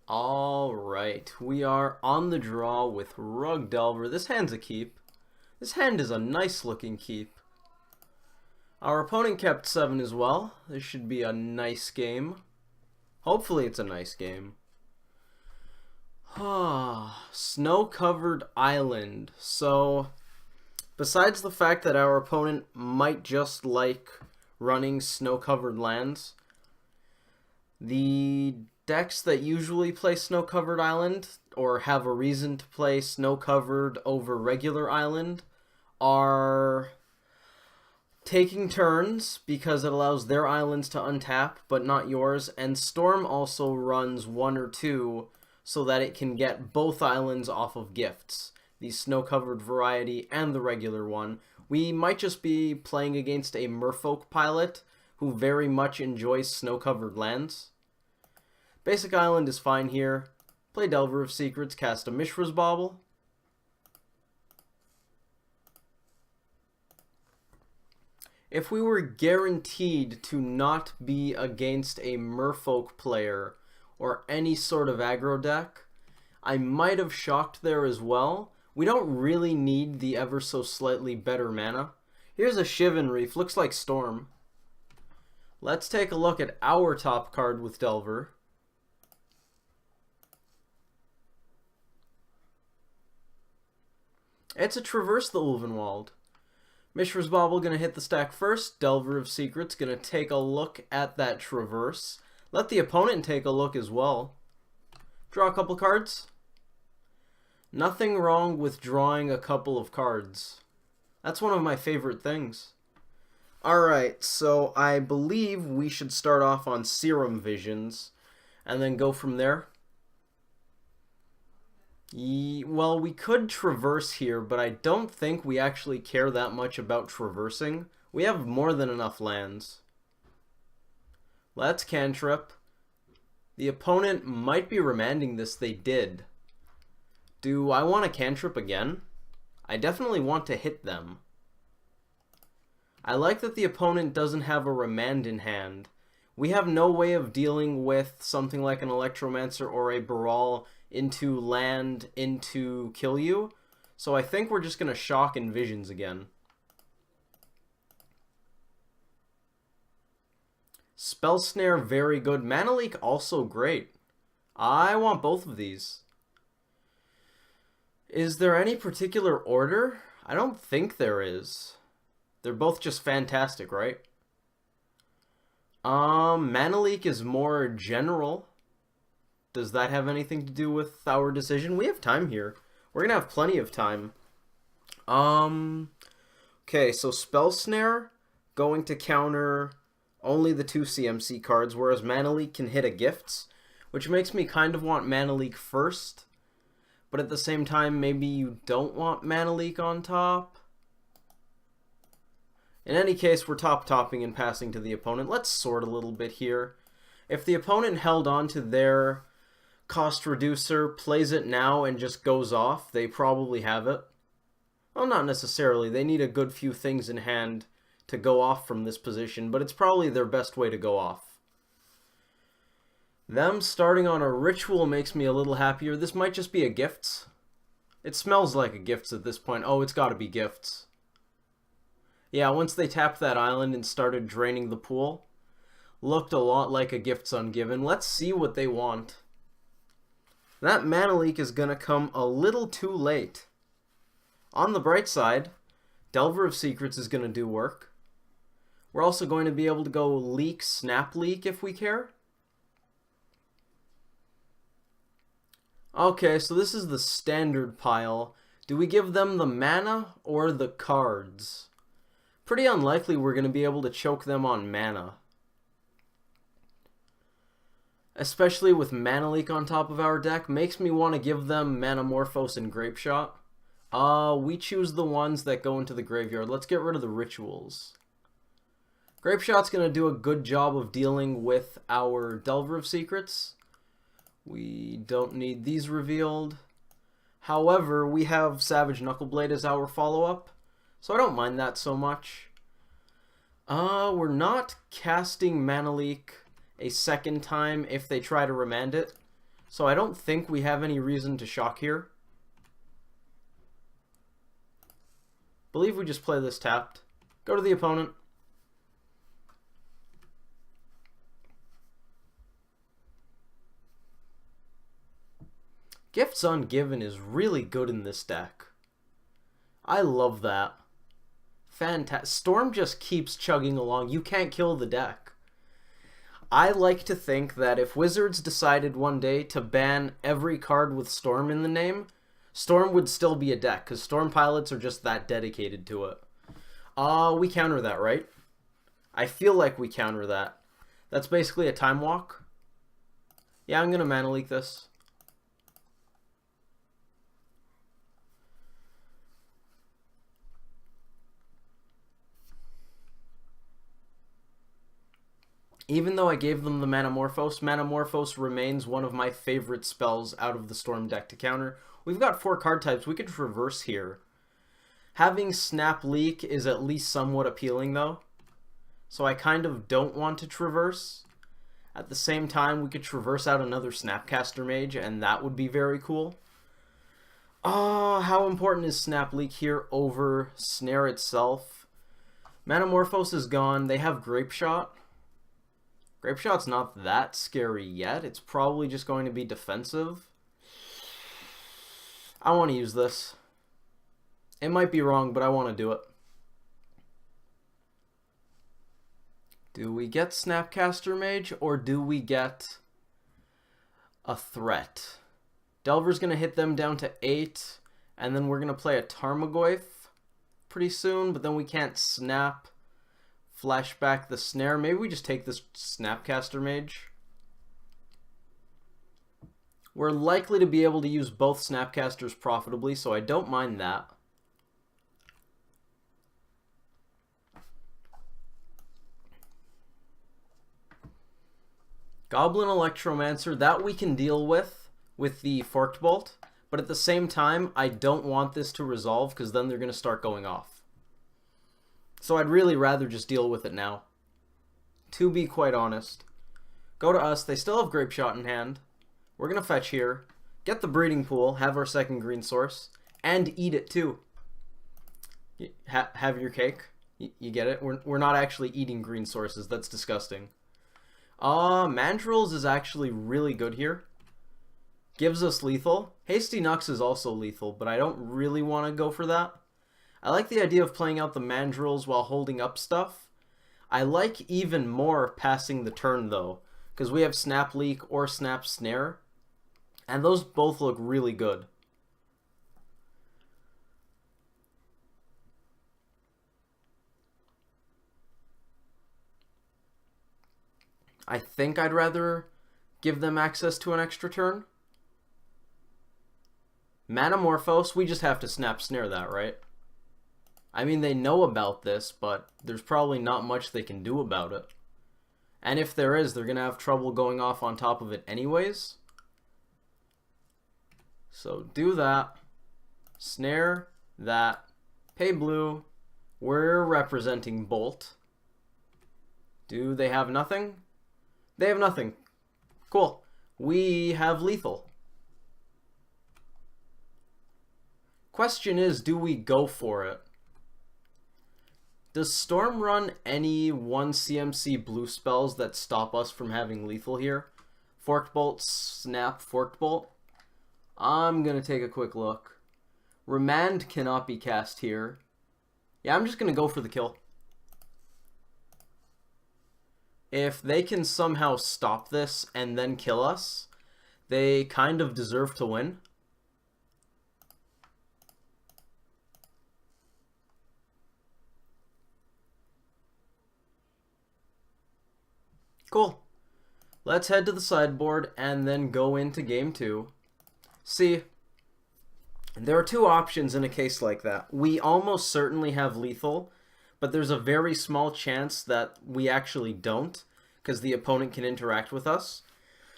Alright, we are on the draw with Rug Delver. This hand's a keep. This hand is a nice looking keep. Our opponent kept 7 as well. This should be a nice game. Hopefully it's a nice game. Snow-covered island. So, besides the fact that our opponent might just like running snow-covered lands, the decks that usually play snow-covered island or have a reason to play snow-covered over regular island are taking turns because it allows their islands to untap but not yours, and Storm also runs 1 or 2 so that it can get both islands off of gifts, the snow-covered variety and the regular one. We might just be playing against a merfolk pilot who very much enjoys snow-covered lands. Basic island is fine here. Play Delver of Secrets, cast a Mishra's Bauble. If we were guaranteed to not be against a merfolk player or any sort of aggro deck, I might have shocked there as well. We don't really need the ever so slightly better mana. Here's a Shivan Reef, looks like Storm. Let's take a look at our top card with Delver. It's a Traverse the Ulvenwald. Mishra's Bauble gonna hit the stack first. Delver of Secrets gonna take a look at that Traverse. Let the opponent take a look as well. Draw a couple cards. Nothing wrong with drawing a couple of cards. That's one of my favorite things. Alright, so I believe we should start off on Serum Visions and then go from there. Well, we could traverse here, but I don't think we actually care that much about traversing. We have more than enough lands. Let's cantrip. The opponent might be remanding this. They did. Do I want to cantrip again? I definitely want to hit them. I like that the opponent doesn't have a remand in hand. We have no way of dealing with something like an Electromancer or a Baral into land into kill you, so I think we're just going to shock and Visions again. Spell Snare, very good. Mana Leak, also great. I want both of these. Is there any particular order? I don't think there is. They're both just fantastic, right? Mana Leak is more general. Does that have anything to do with our decision? We have time here. We're gonna have plenty of time. Okay, so Spell Snare going to counter only the 2 CMC cards, whereas Mana Leak can hit a Gifts, which makes me kind of want Mana Leak first, but at the same time, maybe you don't want Mana Leak on top. In any case, we're topping and passing to the opponent. Let's sort a little bit here. If the opponent held on to their cost reducer, plays it now, and just goes off, they probably have it. Well, not necessarily. They need a good few things in hand to go off from this position, but it's probably their best way to go off. Them starting on a Ritual makes me a little happier. This might just be a Gifts. It smells like a Gifts at this point. Oh, it's gotta be Gifts. Yeah, once they tapped that island and started draining the pool, looked a lot like a Gifts Ungiven. Let's see what they want. That Mana Leak is going to come a little too late. On the bright side, Delver of Secrets is going to do work. We're also going to be able to go Leak, Snap Leak if we care. Okay, so this is the standard pile. Do we give them the mana or the cards? Pretty unlikely we're going to be able to choke them on mana. Especially with Mana Leak on top of our deck, makes me want to give them Manamorphose and Grapeshot. We choose the ones that go into the graveyard. Let's get rid of the Rituals. Grapeshot's going to do a good job of dealing with our Delver of Secrets. We don't need these revealed. However, we have Savage Knuckleblade as our follow-up, so I don't mind that so much. We're not casting Mana Leak a second time if they try to remand it. So I don't think we have any reason to shock here. Believe we just play this tapped. Go to the opponent. Gifts Ungiven is really good in this deck. I love that. Fantastic. Storm just keeps chugging along. You can't kill the deck. I like to think that if Wizards decided one day to ban every card with Storm in the name, Storm would still be a deck, because Storm Pilots are just that dedicated to it. We counter that, right? I feel like we counter that. That's basically a Time Walk. Yeah, I'm going to Mana Leak this. Even though I gave them the Manamorphose, Manamorphose remains one of my favorite spells out of the Storm deck to counter. We've got 4 card types. We could traverse here. Having Snap Leak is at least somewhat appealing, though. So I kind of don't want to traverse. At the same time, we could traverse out another Snapcaster Mage, and that would be very cool. How important is Snap Leak here over Snare itself? Manamorphose is gone. They have Grape Shot. Grape Shot's not that scary yet. It's probably just going to be defensive. I want to use this. It might be wrong, but I want to do it. Do we get Snapcaster Mage, or do we get a threat? Delver's going to hit them down to 8, and then we're going to play a Tarmogoyf pretty soon, but then we can't snap. Flashback the Snare. Maybe we just take this Snapcaster Mage. We're likely to be able to use both Snapcasters profitably, so I don't mind that. Goblin Electromancer, that we can deal with the Forked Bolt, but at the same time, I don't want this to resolve, because then they're going to start going off. So I'd really rather just deal with it now. To be quite honest. Go to us. They still have Grape Shot in hand. We're going to fetch here. Get the Breeding Pool. Have our second green source. And eat it too. Have your cake. You get it? We're not actually eating green sources. That's disgusting. Mandrills is actually really good here. Gives us lethal. Hasty Nux is also lethal, but I don't really want to go for that. I like the idea of playing out the Mandrills while holding up stuff. I like even more passing the turn, though, because we have Snap Leak or Snap Snare, and those both look really good. I think I'd rather give them access to an extra turn. Manamorphose, we just have to Snap Snare that, right? I mean, they know about this, but there's probably not much they can do about it. And if there is, they're going to have trouble going off on top of it anyways. So do that. Snare that. Pay blue. We're representing Bolt. Do they have nothing? They have nothing. Cool. We have lethal. Question is, do we go for it? Does Storm run any 1 CMC blue spells that stop us from having lethal here? Forked Bolt, Snap, Forked Bolt. I'm going to take a quick look. Remand cannot be cast here. Yeah, I'm just going to go for the kill. If they can somehow stop this and then kill us, they kind of deserve to win. Cool. Let's head to the sideboard and then go into game 2. See, there are 2 options in a case like that. We almost certainly have lethal, but there's a very small chance that we actually don't, because the opponent can interact with us.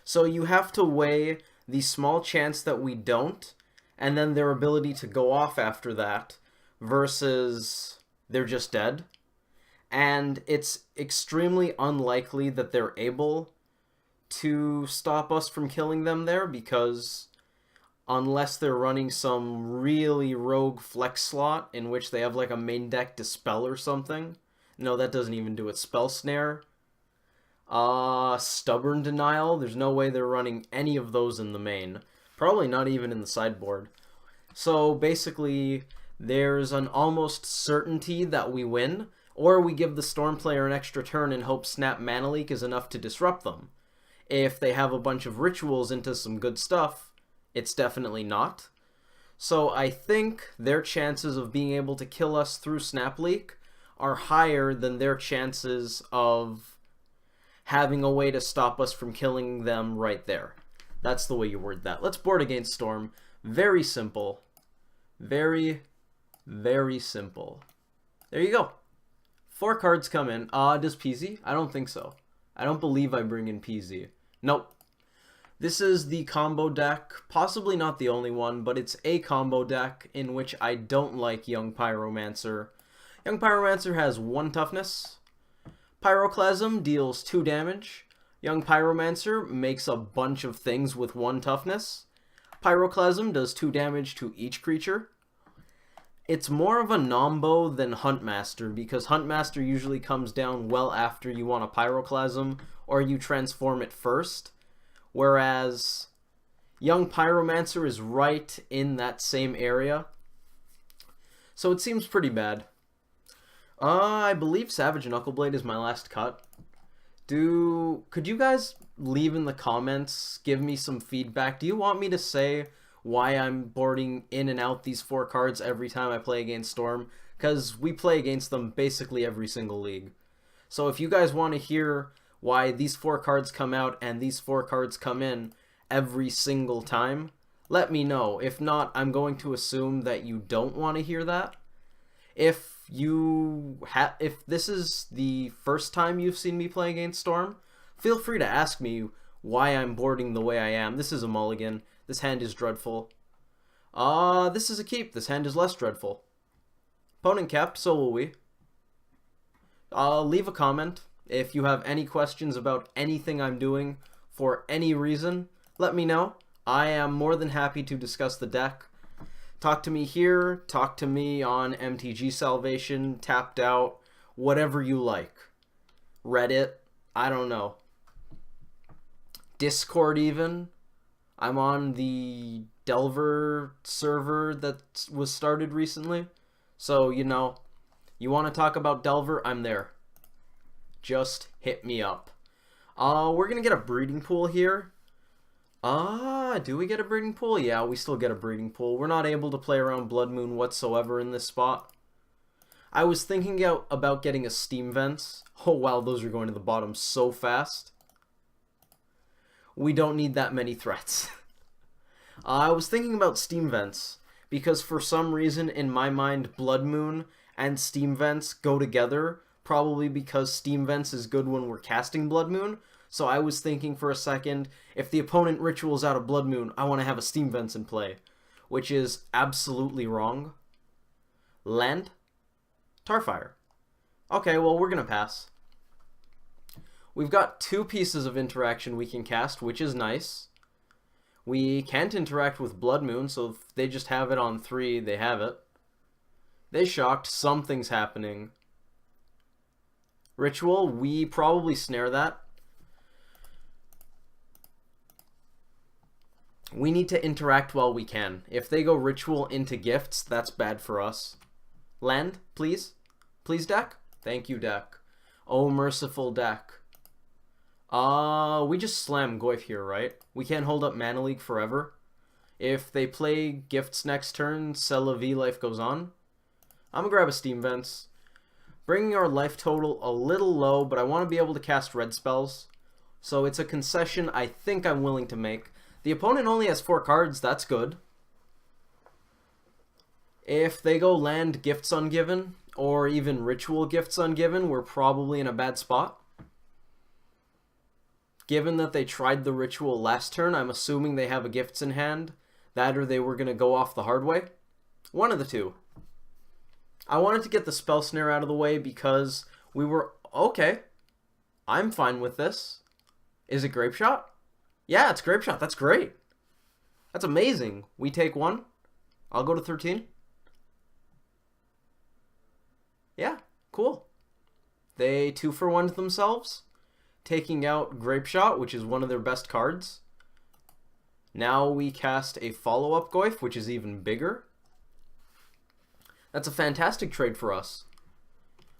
So you have to weigh the small chance that we don't, and then their ability to go off after that, versus they're just dead. And it's extremely unlikely that they're able to stop us from killing them there, because unless they're running some really rogue flex slot in which they have like a main deck Dispel or something. No, that doesn't even do it. Spell Snare. Stubborn Denial. There's no way they're running any of those in the main. Probably not even in the sideboard. So basically, there's an almost certainty that we win, or we give the Storm player an extra turn and hope Snap Mana Leak is enough to disrupt them. If they have a bunch of rituals into some good stuff, it's definitely not. So I think their chances of being able to kill us through Snap Leak are higher than their chances of having a way to stop us from killing them right there. That's the way you word that. Let's board against Storm. Very simple. Very, very simple. There you go. 4 cards come in. Does PZ? I don't think so. I don't believe I bring in PZ. Nope. This is the combo deck. Possibly not the only one, but it's a combo deck in which I don't like Young Pyromancer. Young Pyromancer has 1 toughness. Pyroclasm deals 2 damage. Young Pyromancer makes a bunch of things with 1 toughness. Pyroclasm does 2 damage to each creature. It's more of a Nombo than Huntmaster, because Huntmaster usually comes down well after you want a Pyroclasm, or you transform it first. Whereas Young Pyromancer is right in that same area. So it seems pretty bad. I believe Savage Knuckleblade is my last cut. Could you guys leave in the comments, give me some feedback? Do you want me to say why I'm boarding in and out these 4 cards every time I play against Storm? Because we play against them basically every single league. So if you guys want to hear why these 4 cards come out and these 4 cards come in every single time, let me know. If not, I'm going to assume that you don't want to hear that. If this is the first time you've seen me play against Storm, feel free to ask me why I'm boarding the way I am. This is a mulligan. This hand is dreadful. This is a keep. This hand is less dreadful. Opponent kept, so will we. Leave a comment. If you have any questions about anything I'm doing for any reason, let me know. I am more than happy to discuss the deck. Talk to me here, talk to me on MTG Salvation, Tapped Out, whatever you like. Reddit, I don't know. Discord even. I'm on the Delver server that was started recently. So, you know, you want to talk about Delver, I'm there. Just hit me up. We're going to get a breeding pool here. Do we get a breeding pool? Yeah, we still get a breeding pool. We're not able to play around Blood Moon whatsoever in this spot. I was thinking about getting a Steam Vents. Oh wow, those are going to the bottom so fast. We don't need that many threats. I was thinking about Steam Vents, because for some reason in my mind Blood Moon and Steam Vents go together, probably because Steam Vents is good when we're casting Blood Moon. So I was thinking for a second, if the opponent rituals out of Blood Moon, I want to have a Steam Vents in play, which is absolutely wrong. Land? Tarfire. Okay, well, we're going to pass. We've got 2 pieces of interaction we can cast, which is nice. We can't interact with Blood Moon, so if they just have it on 3, they have it. They shocked. Something's happening. Ritual, we probably snare that. We need to interact while we can. If they go Ritual into Gifts, that's bad for us. Land, please. Please, deck. Thank you, deck. Oh, merciful deck. We just slam Goyf here, right? We can't hold up Mana Leak forever. If they play Gifts next turn, C'est la vie, life goes on. I'm gonna grab a Steam Vents. Bringing our life total a little low, but I want to be able to cast red spells. So it's a concession I think I'm willing to make. The opponent only has 4 cards, that's good. If they go land Gifts Ungiven, or even Ritual Gifts Ungiven, we're probably in a bad spot. Given that they tried the Ritual last turn, I'm assuming they have a Gifts in hand. That or they were going to go off the hard way. One of the 2. I wanted to get the Spell Snare out of the way because we were... Okay, I'm fine with this. Is it Grape Shot? Yeah, it's Grape Shot. That's great. That's amazing. We take 1. I'll go to 13. Yeah, cool. They 2-for-1'd themselves, taking out Grape Shot, which is one of their best cards. Now we cast a follow-up Goyf, which is even bigger. That's a fantastic trade for us.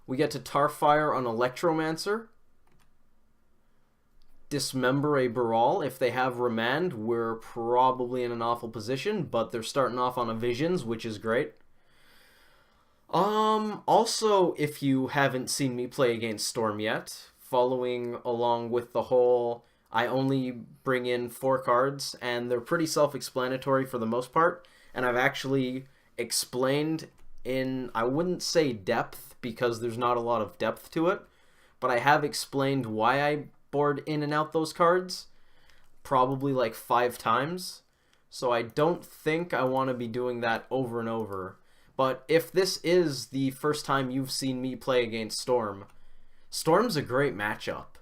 We get to Tarfire on Electromancer. Dismember a Baral. If they have Remand, we're probably in an awful position, but they're starting off on a Visions, which is great. Also, if you haven't seen me play against Storm yet, following along with the whole, I only bring in 4 cards, and they're pretty self-explanatory for the most part, and I've actually explained in, I wouldn't say depth, because there's not a lot of depth to it, but I have explained why I board in and out those cards, probably like 5 times, so I don't think I want to be doing that over and over. But if this is the first time you've seen me play against Storm, Storm's a great matchup.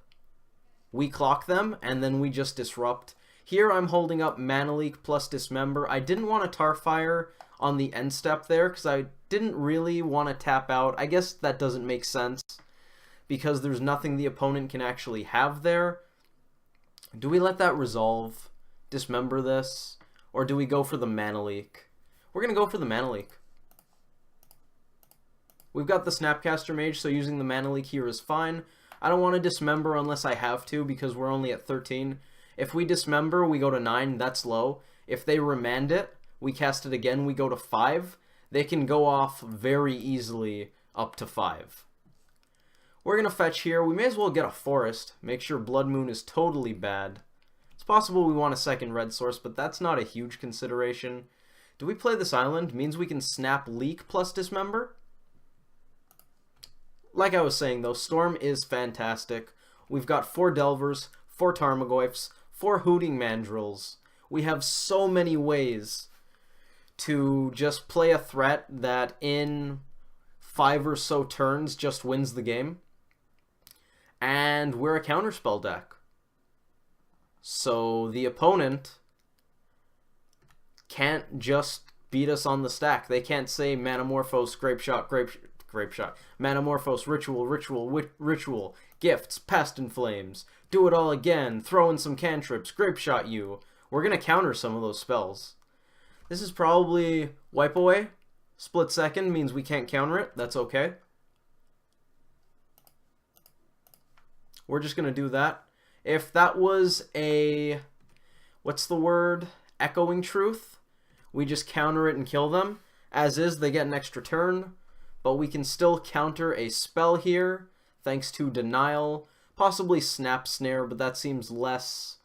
We clock them, and then we just disrupt. Here I'm holding up Mana Leak plus Dismember. I didn't want to Tarfire on the end step there, because I didn't really want to tap out. I guess that doesn't make sense, because there's nothing the opponent can actually have there. Do we let that resolve? Dismember this? Or do we go for the Mana Leak? We're going to go for the Mana Leak. We've got the Snapcaster Mage, so using the Mana Leak here is fine. I don't want to Dismember unless I have to, because we're only at 13. If we Dismember, we go to 9, that's low. If they Remand it, we cast it again, we go to 5. They can go off very easily up to 5. We're going to fetch here. We may as well get a Forest. Make sure Blood Moon is totally bad. It's possible we want a second red source, but that's not a huge consideration. Do we play this island? Means we can Snap Leak plus Dismember? Like I was saying, though, Storm is fantastic. We've got 4 Delvers, 4 Tarmogoyfs, 4 Hooting Mandrills. We have so many ways to just play a threat that in 5 or so turns just wins the game. And we're a counterspell deck. So the opponent can't just beat us on the stack. They can't say Manamorphose, Grape Shot, Manamorphose, Ritual, Gifts, Past in Flames, do it all again, throw in some cantrips, Grape Shot you. We're going to counter some of those spells. This is probably Wipe Away. Split Second means we can't counter it. That's okay. We're just going to do that. If that was a, what's the word? Echoing Truth. We just counter it and kill them. As is, they get an extra turn. But we can still counter a spell here, thanks to Denial. Possibly Snap Snare, but that seems less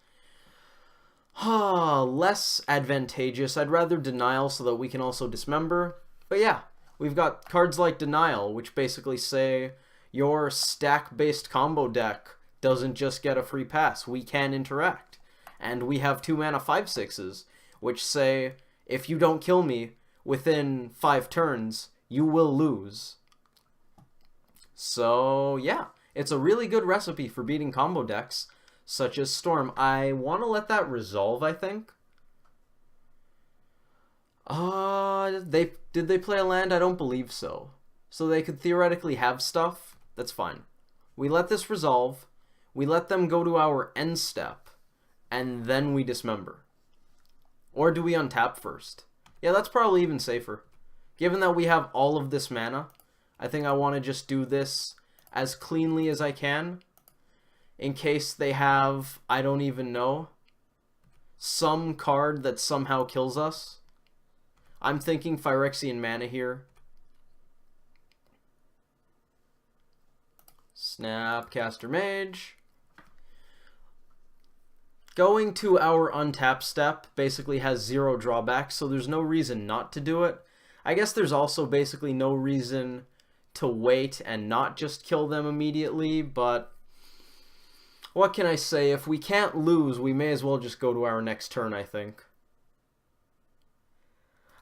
advantageous. I'd rather Denial so that we can also Dismember. But yeah, we've got cards like Denial, which basically say your stack-based combo deck doesn't just get a free pass. We can interact. And we have 2 mana 5/6s, which say, if you don't kill me within 5 turns, you will lose. So yeah, it's a really good recipe for beating combo decks such as Storm. I want to let that resolve, I think. Did they play a land? I don't believe so. So they could theoretically have stuff. That's fine. We let this resolve. We let them go to our end step, and then we Dismember. Or do we untap first? Yeah, that's probably even safer. Given that we have all of this mana, I think I want to just do this as cleanly as I can, in case they have, I don't even know, some card that somehow kills us. I'm thinking Phyrexian Mana here. Snapcaster Mage. Going to our untap step basically has 0 drawbacks, so there's no reason not to do it. I guess there's also basically no reason to wait and not just kill them immediately, but what can I say? If we can't lose, we may as well just go to our next turn, I think.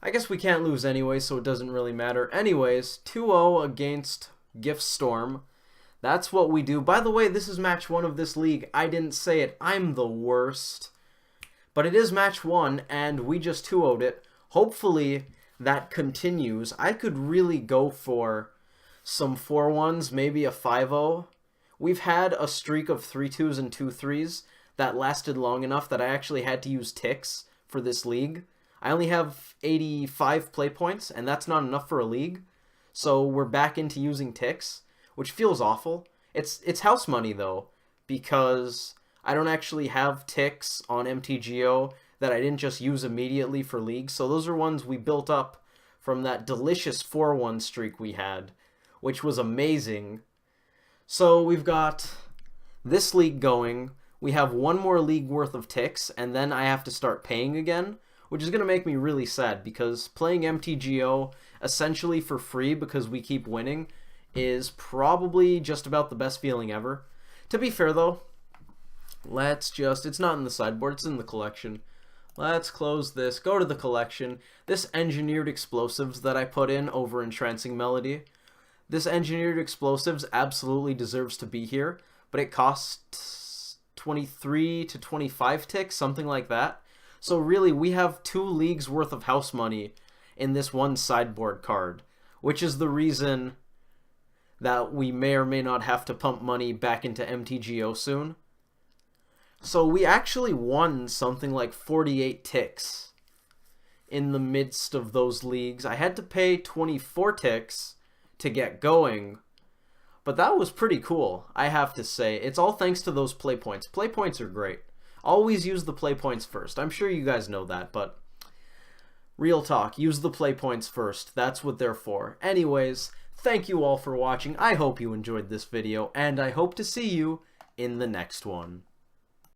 I guess we can't lose anyway, so it doesn't really matter. Anyways, 2-0 against Gift Storm. That's what we do. By the way, this is match 1 of this league. I didn't say it. I'm the worst. But it is match 1, and we just 2-0'd it. Hopefully that continues. I could really go for some 4-1s, maybe a 5-0. We've had a streak of 3-2s and 2-3s that lasted long enough that I actually had to use ticks for this league. I only have 85 play points, and that's not enough for a league. So we're back into using ticks, which feels awful. It's house money, though, because I don't actually have ticks on MTGO that I didn't just use immediately for leagues. So those are ones we built up from that delicious 4-1 streak we had, which was amazing. So we've got this league going. We have one more league worth of ticks, and then I have to start paying again, which is going to make me really sad because playing MTGO essentially for free because we keep winning is probably just about the best feeling ever. To be fair, though, it's not in the sideboard, it's in the collection. Let's close this, go to the collection. This engineered explosives that I put in over Entrancing Melody. This engineered explosives absolutely deserves to be here, but it costs 23 to 25 ticks, something like that. So really, we have 2 leagues worth of house money in this one sideboard card, which is the reason that we may or may not have to pump money back into MTGO soon. So we actually won something like 48 ticks in the midst of those leagues. I had to pay 24 ticks to get going, but that was pretty cool, I have to say. It's all thanks to those play points. Play points are great. Always use the play points first. I'm sure you guys know that, but real talk, use the play points first. That's what they're for. Anyways, thank you all for watching. I hope you enjoyed this video, and I hope to see you in the next one.